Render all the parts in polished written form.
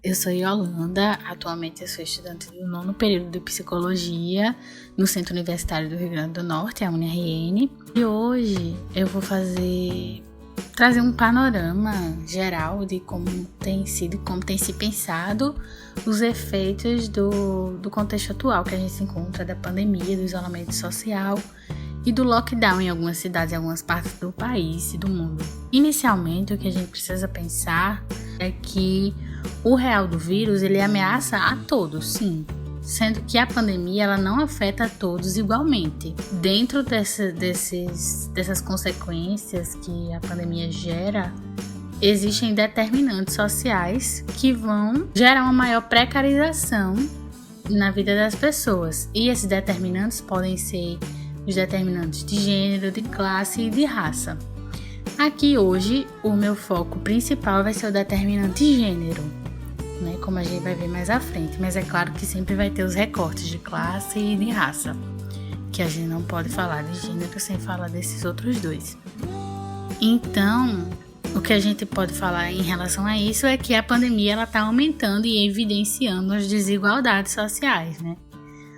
eu sou Yolanda, atualmente eu sou estudante do 9º período de Psicologia no Centro Universitário do Rio Grande do Norte, a UniRN. E hoje eu vou trazer um panorama geral de como tem sido, como tem se pensado os efeitos do contexto atual que a gente se encontra, da pandemia, do isolamento social e do lockdown em algumas cidades, em algumas partes do país e do mundo. Inicialmente, o que a gente precisa pensar é que o real do vírus, ele ameaça a todos, sim, sendo que a pandemia ela não afeta a todos igualmente. Dentro dessas consequências que a pandemia gera, existem determinantes sociais que vão gerar uma maior precarização na vida das pessoas. E esses determinantes podem ser os determinantes de gênero, de classe e de raça. Aqui hoje, o meu foco principal vai ser o determinante de gênero, né, como a gente vai ver mais à frente, mas é claro que sempre vai ter os recortes de classe e de raça, que a gente não pode falar de gênero sem falar desses outros dois. Então, o que a gente pode falar em relação a isso é que a pandemia está aumentando e evidenciando as desigualdades sociais, né?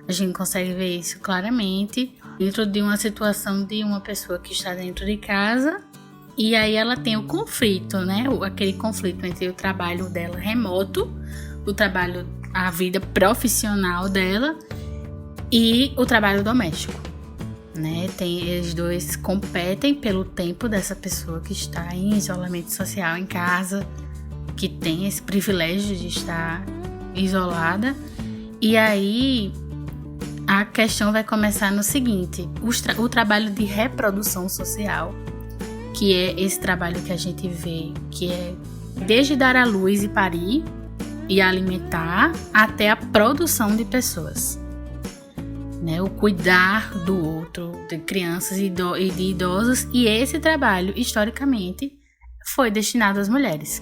A gente consegue ver isso claramente dentro de uma situação de uma pessoa que está dentro de casa e aí ela tem o conflito, né? Aquele conflito entre o trabalho dela remoto, a vida profissional dela e o trabalho doméstico, né? Os dois competem pelo tempo dessa pessoa que está em isolamento social em casa, que tem esse privilégio de estar isolada. E aí a questão vai começar no seguinte: o trabalho de reprodução social, que é esse trabalho que a gente vê, que é desde dar à luz e parir e alimentar até a produção de pessoas, né? O cuidar do outro, de crianças e de idosos, e esse trabalho, historicamente, foi destinado às mulheres.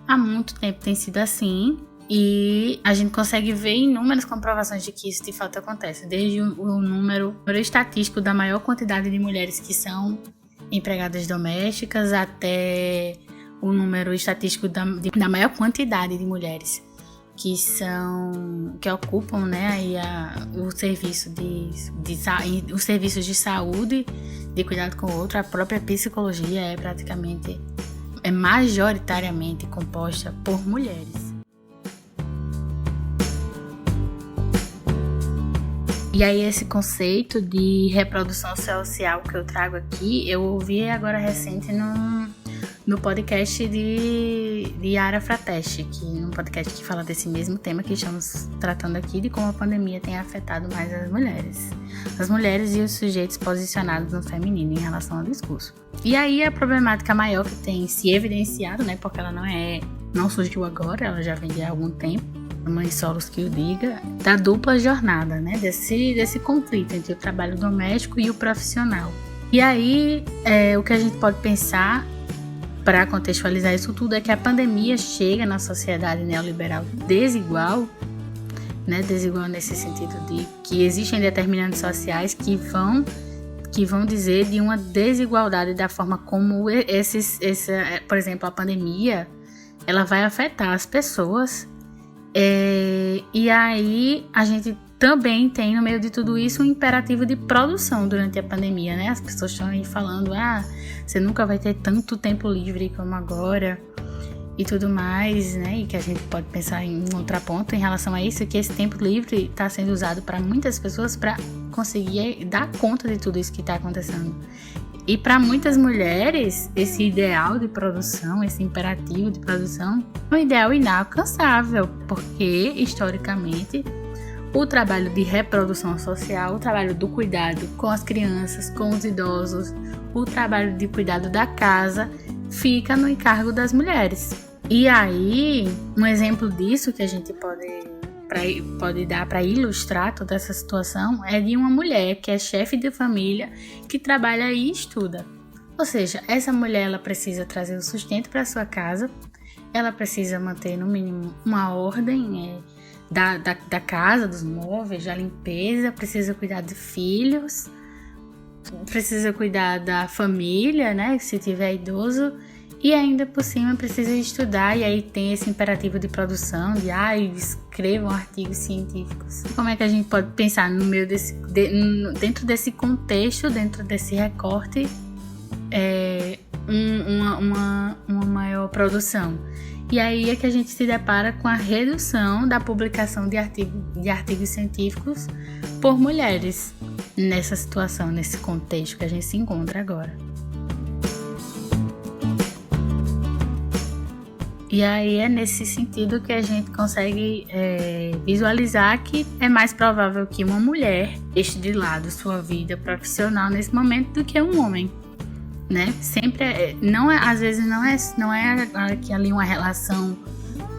Há muito tempo tem sido assim, e a gente consegue ver inúmeras comprovações de que isso de fato acontece, desde o número estatístico da maior quantidade de mulheres que são empregadas domésticas até o número estatístico da maior quantidade de mulheres que ocupam, né, aí os serviços de saúde, de cuidado com o outro. A própria psicologia é majoritariamente composta por mulheres. E aí esse conceito de reprodução social que eu trago aqui, eu ouvi agora recente no podcast de Yara Frateste, um podcast que fala desse mesmo tema que estamos tratando aqui, de como a pandemia tem afetado mais as mulheres e os sujeitos posicionados no feminino em relação ao discurso. E aí a problemática maior que tem se evidenciado, né, porque ela não surgiu agora, ela já vem de há algum tempo, mãe solos que o diga, da dupla jornada, né? Desse conflito entre o trabalho doméstico e o profissional. E aí, o que a gente pode pensar para contextualizar isso tudo é que a pandemia chega na sociedade neoliberal desigual, né? Desigual nesse sentido de que existem determinantes sociais que vão dizer de uma desigualdade da forma como por exemplo, a pandemia, ela vai afetar as pessoas. E aí a gente também tem no meio de tudo isso um imperativo de produção durante a pandemia, né? As pessoas estão aí falando, você nunca vai ter tanto tempo livre como agora e tudo mais, né? E que a gente pode pensar em um contraponto em relação a isso, que esse tempo livre está sendo usado para muitas pessoas para conseguir dar conta de tudo isso que está acontecendo. E para muitas mulheres, esse ideal de produção, esse imperativo de produção, é um ideal inalcançável, porque, historicamente, o trabalho de reprodução social, o trabalho do cuidado com as crianças, com os idosos, o trabalho de cuidado da casa, fica no encargo das mulheres. E aí, um exemplo disso que a gente pode dar para ilustrar toda essa situação é de uma mulher que é chefe de família, que trabalha e estuda. Ou seja, essa mulher ela precisa trazer o sustento para sua casa, ela precisa manter no mínimo uma ordem da casa, dos móveis, da limpeza, precisa cuidar de filhos, precisa cuidar da família, né, se tiver idoso, e ainda por cima precisa estudar, e aí tem esse imperativo de produção, de escrevam artigos científicos. Como é que a gente pode pensar no meio dentro desse contexto, dentro desse recorte, uma maior produção? E aí é que a gente se depara com a redução da publicação de artigos científicos por mulheres nessa situação, nesse contexto que a gente se encontra agora. E aí é nesse sentido que a gente consegue visualizar que é mais provável que uma mulher deixe de lado sua vida profissional nesse momento do que um homem, né? Sempre às vezes não é ali uma relação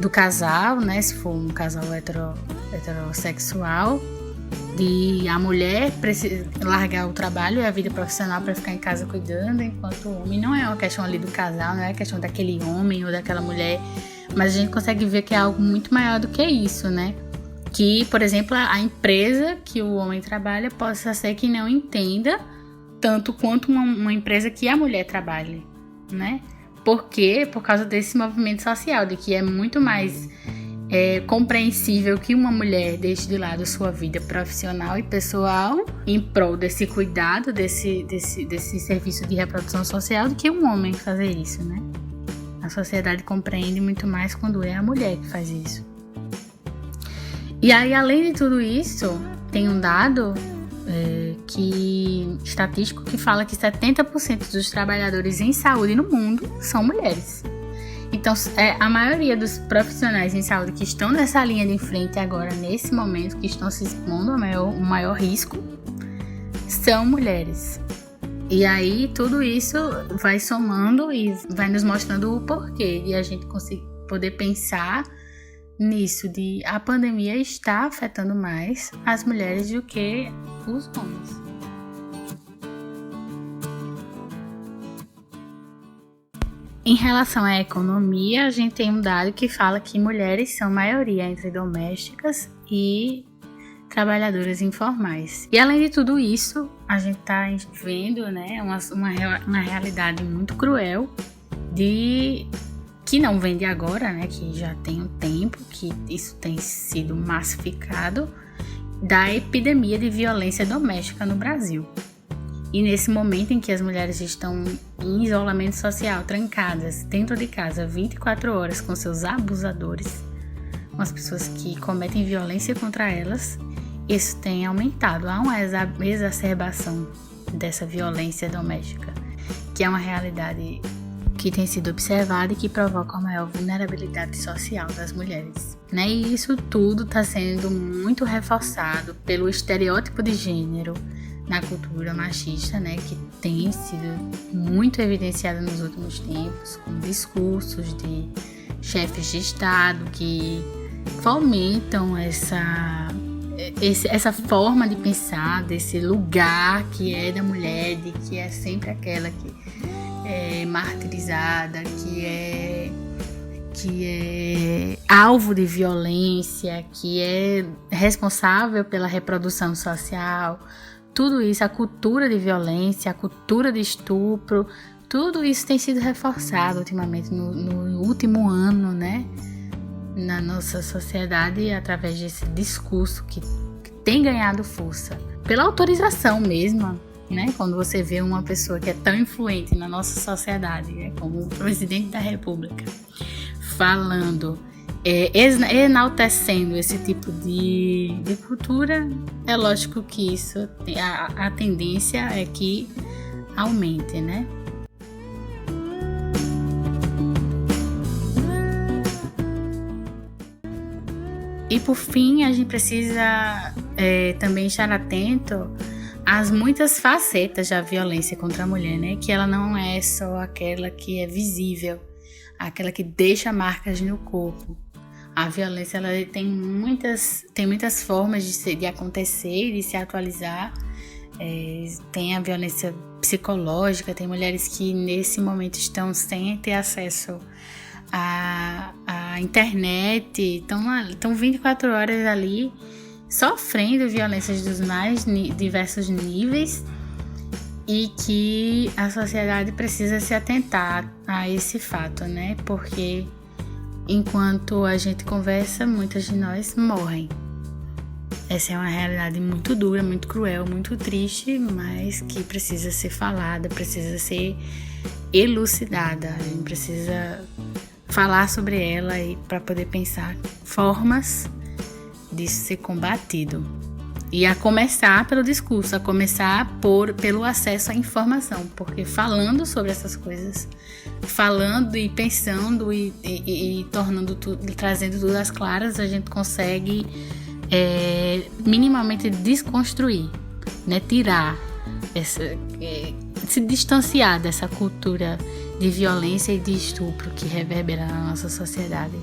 do casal, né? Se for um casal heterossexual, de a mulher precisa largar o trabalho e a vida profissional para ficar em casa cuidando, enquanto o homem. Não é uma questão ali do casal, não é uma questão daquele homem ou daquela mulher, mas a gente consegue ver que é algo muito maior do que isso, né? Que, por exemplo, a empresa que o homem trabalha possa ser que não entenda tanto quanto uma empresa que a mulher trabalhe, né? Por quê? Por causa desse movimento social, de que é muito mais compreensível que uma mulher deixe de lado sua vida profissional e pessoal em prol desse cuidado, desse serviço de reprodução social, do que um homem fazer isso, né? A sociedade compreende muito mais quando é a mulher que faz isso. E aí, além de tudo isso, tem um dado estatístico que fala que 70% dos trabalhadores em saúde no mundo são mulheres. Então, a maioria dos profissionais em saúde que estão nessa linha de frente agora, nesse momento, que estão se expondo ao maior risco, são mulheres. E aí, tudo isso vai somando e vai nos mostrando o porquê de a gente poder pensar nisso, de a pandemia está afetando mais as mulheres do que os homens. Em relação à economia, a gente tem um dado que fala que mulheres são maioria entre domésticas e trabalhadoras informais. E além de tudo isso, a gente está vendo, né, uma realidade muito cruel que não vem de agora, né, que já tem um tempo que isso tem sido massificado, da epidemia de violência doméstica no Brasil. E nesse momento em que as mulheres estão em isolamento social, trancadas dentro de casa 24 horas com seus abusadores, com as pessoas que cometem violência contra elas, isso tem aumentado. Há uma exacerbação dessa violência doméstica, que é uma realidade que tem sido observada e que provoca a maior vulnerabilidade social das mulheres, né? E isso tudo está sendo muito reforçado pelo estereótipo de gênero na cultura machista, né, que tem sido muito evidenciada nos últimos tempos, com discursos de chefes de Estado que fomentam essa forma de pensar, desse lugar que é da mulher, de que é sempre aquela que é martirizada, que é alvo de violência, que é responsável pela reprodução social. Tudo isso, a cultura de violência, a cultura de estupro, tudo isso tem sido reforçado ultimamente, no último ano, né? Na nossa sociedade, através desse discurso que tem ganhado força. Pela autorização mesmo, né? Quando você vê uma pessoa que é tão influente na nossa sociedade, né? Como o presidente da República, falando, enaltecendo esse tipo de cultura, é lógico que isso, a tendência é que aumente, né? E por fim, a gente precisa também estar atento às muitas facetas da violência contra a mulher, né? Que ela não é só aquela que é visível, aquela que deixa marcas no corpo. A violência, ela tem muitas formas de acontecer e de se atualizar. Tem a violência psicológica, tem mulheres que nesse momento estão sem ter acesso à internet, estão 24 horas ali sofrendo violências dos mais diversos níveis e que a sociedade precisa se atentar a esse fato, né? Porque enquanto a gente conversa, muitas de nós morrem. Essa é uma realidade muito dura, muito cruel, muito triste, mas que precisa ser falada, precisa ser elucidada. A gente precisa falar sobre ela e para poder pensar formas disso ser combatido. E a começar pelo discurso, a começar pelo acesso à informação, porque falando sobre essas coisas, falando e pensando e tornando tudo, trazendo tudo às claras, a gente consegue minimamente desconstruir, né? Tirar se distanciar dessa cultura de violência e de estupro que reverbera na nossa sociedade.